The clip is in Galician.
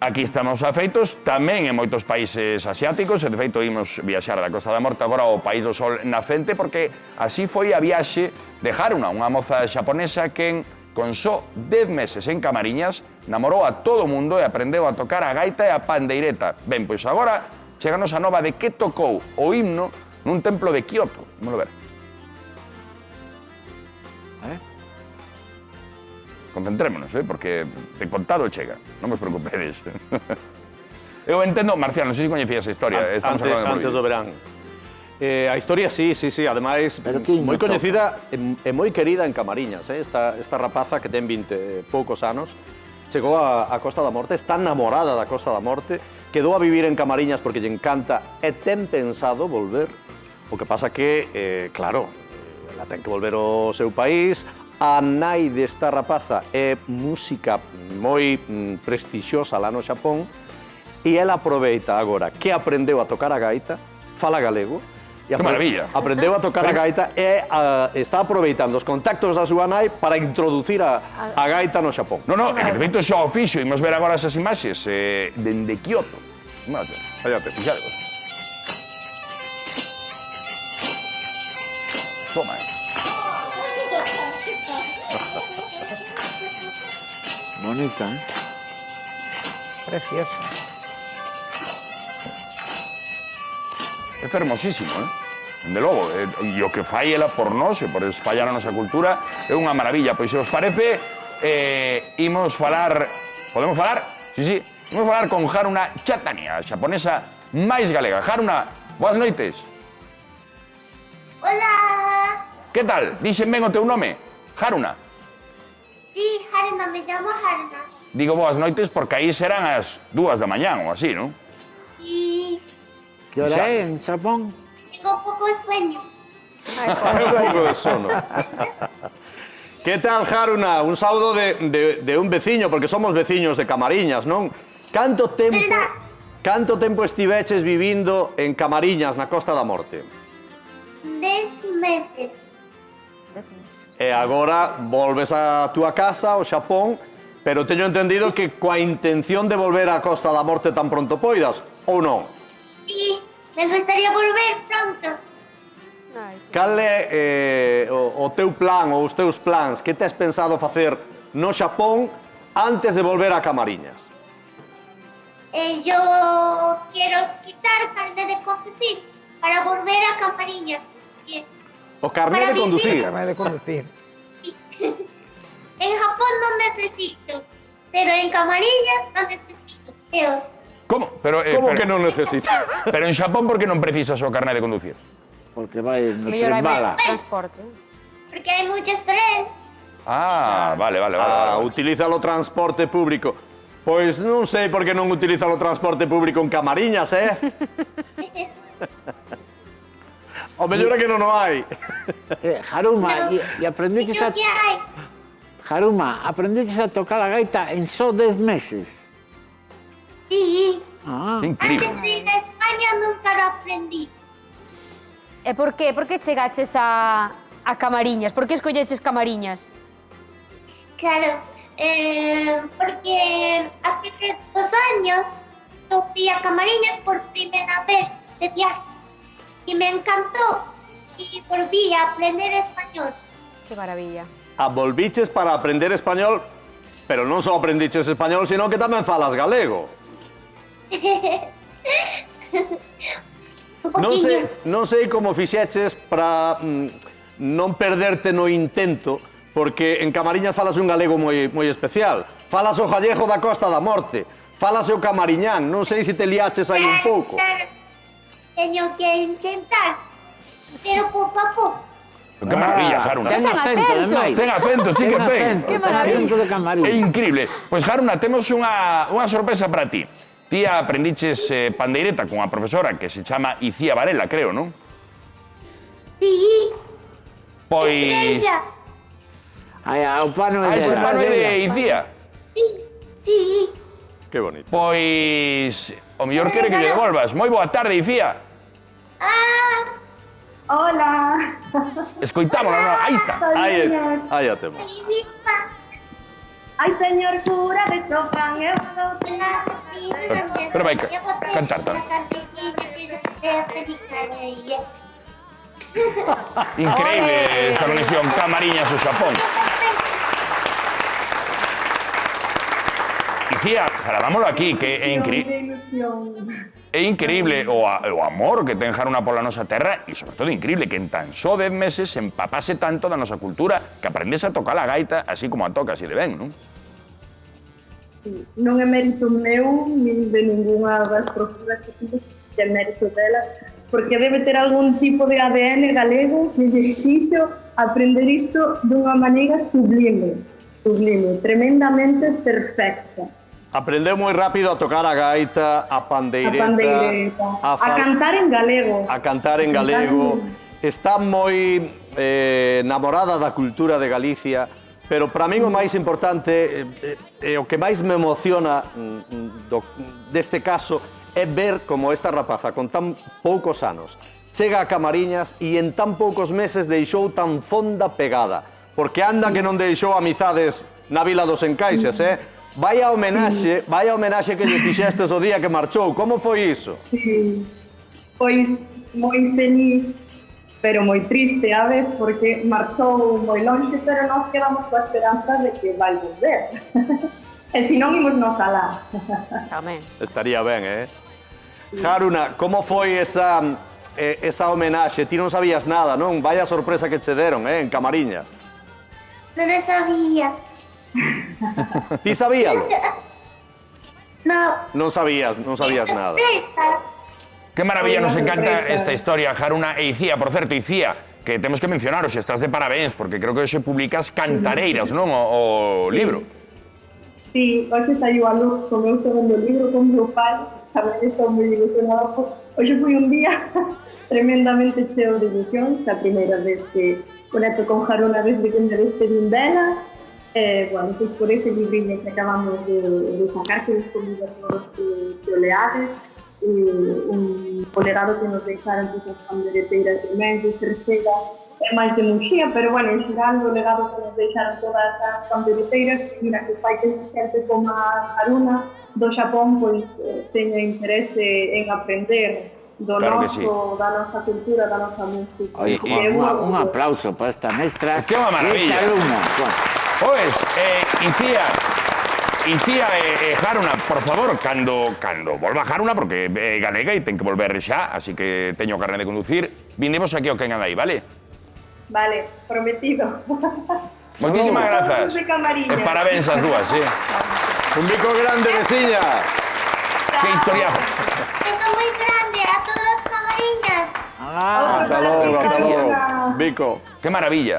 Aquí estamos afeitos tamén en moitos países asiáticos, e de feito imos viaxar da Costa da Morte agora ao País do Sol Nacente, porque así foi a viaxe de Haruna, unha moza xaponesa que con só 10 meses en Camariñas namorou a todo o mundo e aprendeu a tocar a gaita e a pandeireta. Ben, pois agora cheganos a nova de que tocou o himno nun templo de Kioto. Vamos ver. Concentrémonos, porque de contado chega, non vos preocupedes. Eu entendo, Marcial, non sei se coñecías a historia. Antes do verán. A historia, sí, ademais, moi coñecida e moi querida en Camariñas. Esta rapaza que ten 20 poucos anos chegou a Costa da Morte, está namorada da Costa da Morte, quedou a vivir en Camariñas porque lle encanta e ten pensado volver. O que pasa que, claro, ela ten que volver ao seu país. A nai desta rapaza é música moi prestixiosa lá no Xapón e ela aproveita agora que aprendeu a tocar a gaita, fala galego, que maravilla. Aprendeu a tocar a gaita e está aproveitando os contactos da súa nai para introducir a gaita no Xapón. No, de feito xa o fixo, imos ver agora esas imaxes dende Kioto. Fíjate. Toma, Bonita, Preciosa. É fermosísimo, Dende logo, e o que fai ela por nós e por espallar a nosa cultura é unha maravilla. Pois se os parece, imos falar... Podemos falar? Sí. Imos falar con Haruna Chatania, a xaponesa máis galega. Haruna, boas noites. Hola. Que tal? Dixen ben o teu nome? Haruna. Sí, Haruna, me llamo Haruna. Digo boas noites porque aí serán as 2 da mañán ou así, non? Sí. Que hora é en Xapón? Tengo un pouco de sueño. Un pouco de sono. Que tal, Haruna? Un saúdo de un veciño, porque somos veciños de Camariñas, non? Canto tempo estiveches vivindo en Camariñas, na Costa da Morte? 10 meses. E agora volves a túa casa, ao Xapón, pero teño entendido que coa intención de volver á Costa da Morte tan pronto poidas, ou non? Sí, me gustaría volver pronto. Cal é o teu plan ou os teus plans? Que tes pensado facer no Xapón antes de volver a Camariñas? Yo quiero quitar carnet de conducir para volver a Camariñas. O carnet de conducir? Carnet de conducir. En Japón no necesito, pero en Camariñas no necesito. Como? Como que non necesita? Pero en Xapón por que non precisas o carnet de conducir? Porque vai no Mellor hai máis tren bala. transporte. Porque hay muchos trenes. Vale. Utiliza o transporte público. Pois non sei por que non utiliza o transporte público en Camariñas, O mellor é que non o hai. Haruma, e aprendeches a... ¿Qué hay? Haruma, aprendeches a tocar a gaita en só 10 meses. Sí. Increíble. Antes de ir a España nunca lo aprendí. E por qué? Por que chegaches a Camariñas? Por que escolleches Camariñas? Claro, porque hace 2 años yo fui a Camariñas por primera vez de viaje y me encantó y volví a aprender español. Que maravilla. Volviches para aprender español, pero non só aprendiches español, sino que tamén falas galego. Un poquinho. Non sei como fixeches para non perderte no intento, porque en Camariñas falas un galego moi especial. Falas o gallego da Costa da Morte, falas o camariñán, non sei se te liaches aí un pouco. Claro, teño que intentar, pero pouco a pouco. Que maravilla, Haruna. Ten acento, ademais. Ten acento, sí que ten. Que maravilla. Acento de É Camariñas. increíble. Pois, Haruna, temos unha sorpresa para ti. Ti aprendiches pandeireta con a profesora que se chama Icía Varela, creo, non? Sí. Pois... Ella. O pano é ese pano é de Icía. Sí. Que bonito. Pois... O mellor quere que lle devolvas. Moi boa tarde, Icía. Hola. Escoitámonos, non? Aí está. Aí a temos. Ahí misma. Ay, señor cura de Chopin, eu vou Pero vai cantar tamén. Increíble esta conexión Camariñas o Xapón. Icía, falámoslo aquí, que é increíble. É increíble o amor que ten Haruna pola nosa terra e, sobre todo, increíble que en tan só 10 meses se empapase tanto da nosa cultura que aprendese a tocar a gaita así como a toca, así de ben, non? Non é mérito meu, nin de ninguna das profuras que tive, que é mérito dela, porque debe ter algún tipo de ADN galego que lle fixo aprender isto dunha maneira sublime, tremendamente perfecta. Aprendeu moi rápido a tocar a gaita, a pandeireta, a cantar en galego. A cantar en galego. Está moi enamorada da cultura de Galicia, pero para min o máis importante e o que máis me emociona deste caso é ver como esta rapaza con tan poucos anos chega a Camariñas e en tan poucos meses deixou tan fonda pegada, porque anda que non deixou amizades na Vila dos Encaixes, Vaya homenaxe que lle fixestes o día que marchou. Como foi iso? Sí. Pois moi feliz, pero moi triste a vez, porque marchou moi longe, pero nós quedamos coa esperanza de que vai volver. E se non, imos nos alá. Tamén. Estaría ben, Haruna, como foi esa homenaxe? Ti non sabías nada, non? Vaya sorpresa que che deron, en Camariñas. Non sabía. Ti sabíalo? No. Non sabías nada. Que maravilla, nos encanta esta historia, Haruna e Icía. Por certo, Icía, que temos que mencionaros, estás de parabéns, porque creo que hoxe publicas Cantareiras, non? O libro. Sí, hoxe saiu a luz co meu segundo libro con meu pai, tamén estou moi ilusionada. Hoxe foi un día tremendamente cheo de ilusións, a primeira vez que conecto con Haruna desde que me despedín dela. Bueno, pues por ese librillo que acabamos de sacar, que descubrimos a todos que oleades, o legado que nos deixaron as pandereteiras de Mendes, Cerceda, máis de Muxía, pero bueno, en xeral, o legado que nos deixaron todas as pandereteiras, mira, que fai que xente como a Haruna do Xapón, pois teña interese en aprender do noso, da nosa cultura, da nosa música. Oye, un aplauso para esta mestra. Que unha maravilla. Esta alumna. Pois, Icía e Haruna, por favor, cando volva Haruna, porque é galega e ten que volver xa, así que teño carne de conducir, vindemos aquí ao Quen anda aí, vale? Vale, prometido. Moitísimas grazas. E parabéns ás dúas, Un bico grande, veciñas. Que historia. Beso moi grande a todas Camariñas. Hasta logo. Bico. Que maravilla.